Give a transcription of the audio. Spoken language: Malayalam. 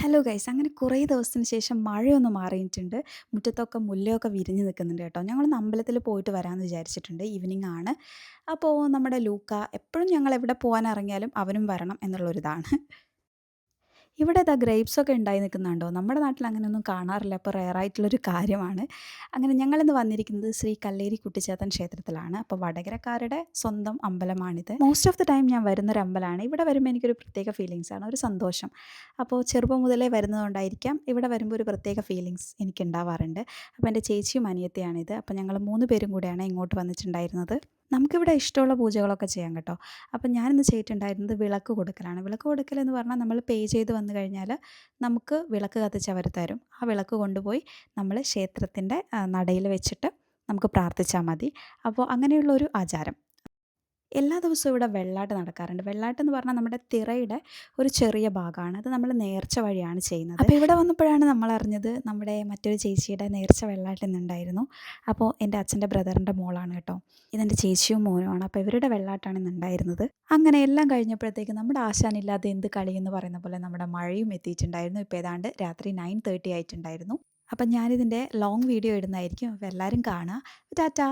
ഹലോ ഗൈസ്, അങ്ങനെ കുറേ ദിവസത്തിന് ശേഷം മഴയൊന്ന് മാറിയിട്ടുണ്ട്. മുറ്റത്തൊക്കെ മുല്ലയൊക്കെ വിരിഞ്ഞ് നിൽക്കുന്നുണ്ട് കേട്ടോ. ഞങ്ങളൊന്ന് അമ്പലത്തിൽ പോയിട്ട് വരാമെന്ന് വിചാരിച്ചിട്ടുണ്ട്. ഈവനിങ് ആണ്. അപ്പോൾ നമ്മുടെ ലൂക്ക എപ്പോഴും ഞങ്ങൾ എവിടെ പോകാൻ ഇറങ്ങിയാലും അവനും വരണം എന്നുള്ളൊരിതാണ്. ഇവിടെ ഇതാ ഗ്രേപ്സൊക്കെ ഉണ്ടായി നിൽക്കുന്നുണ്ടോ. നമ്മുടെ നാട്ടിൽ അങ്ങനെയൊന്നും കാണാറില്ല. അപ്പോൾ റെയറായിട്ടുള്ളൊരു കാര്യമാണ്. അങ്ങനെ ഞങ്ങളിന്ന് വന്നിരിക്കുന്നത് ശ്രീ കല്ലേരി കുട്ടിച്ചാത്തൻ ക്ഷേത്രത്തിലാണ്. അപ്പോൾ വടകരക്കാരുടെ സ്വന്തം അമ്പലമാണിത്. മോസ്റ്റ് ഓഫ് ദി ടൈം ഞാൻ വരുന്നൊരു അമ്പലമാണ്. ഇവിടെ വരുമ്പോൾ എനിക്കൊരു പ്രത്യേക ഫീലിങ്സാണ്, ഒരു സന്തോഷം. അപ്പോൾ ചെറുപ്പം മുതലേ വരുന്നതുകൊണ്ടായിരിക്കാം ഇവിടെ വരുമ്പോൾ ഒരു പ്രത്യേക ഫീലിങ്സ് എനിക്കുണ്ടാവാറുണ്ട്. അപ്പോൾ എൻ്റെ ചേച്ചിയും അനിയത്തിയാണിത്. അപ്പോൾ ഞങ്ങൾ 3 പേരും കൂടെയാണ് ഇങ്ങോട്ട് വന്നിട്ടുണ്ടായിരുന്നത്. നമുക്കിവിടെ ഇഷ്ടമുള്ള പൂജകളൊക്കെ ചെയ്യാം കേട്ടോ. അപ്പം ഞാനിന്ന് ചെയ്തിട്ടുണ്ടായിരുന്നത് വിളക്ക് കൊടുക്കലാണ്. വിളക്ക് കൊടുക്കലെന്ന് പറഞ്ഞാൽ നമ്മൾ പേ ചെയ്ത് വന്നു കഴിഞ്ഞാൽ നമുക്ക് വിളക്ക് കത്തിച്ച് അവർ തരും. ആ വിളക്ക് കൊണ്ടുപോയി നമ്മൾ ക്ഷേത്രത്തിൻ്റെ നടയിൽ വെച്ചിട്ട് നമുക്ക് പ്രാർത്ഥിച്ചാൽ മതി. അപ്പോൾ അങ്ങനെയുള്ളൊരു ആചാരം. എല്ലാ ദിവസവും ഇവിടെ വെള്ളാട്ട് നടക്കാറുണ്ട്. വെള്ളാട്ടെന്ന് പറഞ്ഞാൽ നമ്മുടെ തിറയുടെ ഒരു ചെറിയ ഭാഗമാണ്. അത് നമ്മൾ നേർച്ച വഴിയാണ് ചെയ്യുന്നത്. അപ്പോൾ ഇവിടെ വന്നപ്പോഴാണ് നമ്മൾ അറിഞ്ഞത് നമ്മുടെ മറ്റൊരു ചേച്ചിയുടെ നേർച്ച വെള്ളാട്ട് ഇന്നുണ്ടായിരുന്നു. അപ്പോൾ എൻ്റെ അച്ഛൻ്റെ ബ്രദറിൻ്റെ മോളാണ് കേട്ടോ. ഇതെൻ്റെ ചേച്ചിയും മോനുമാണ്. അപ്പോൾ ഇവരുടെ വെള്ളാട്ടാണ് ഇന്നുണ്ടായിരുന്നത്. അങ്ങനെ എല്ലാം കഴിഞ്ഞപ്പോഴത്തേക്ക് നമ്മുടെ ആശാനില്ലാതെ എന്ത് കളി എന്ന് പറയുന്ന പോലെ നമ്മുടെ മഴയും എത്തിയിട്ടുണ്ടായിരുന്നു. ഇപ്പോൾ ഏതാണ്ട് രാത്രി 9:30 ആയിട്ടുണ്ടായിരുന്നു. അപ്പം ഞാനിതിൻ്റെ ലോങ് വീഡിയോ ഇടുന്നതായിരിക്കും. അപ്പോൾ എല്ലാവരും കാണുക. ടാറ്റാ.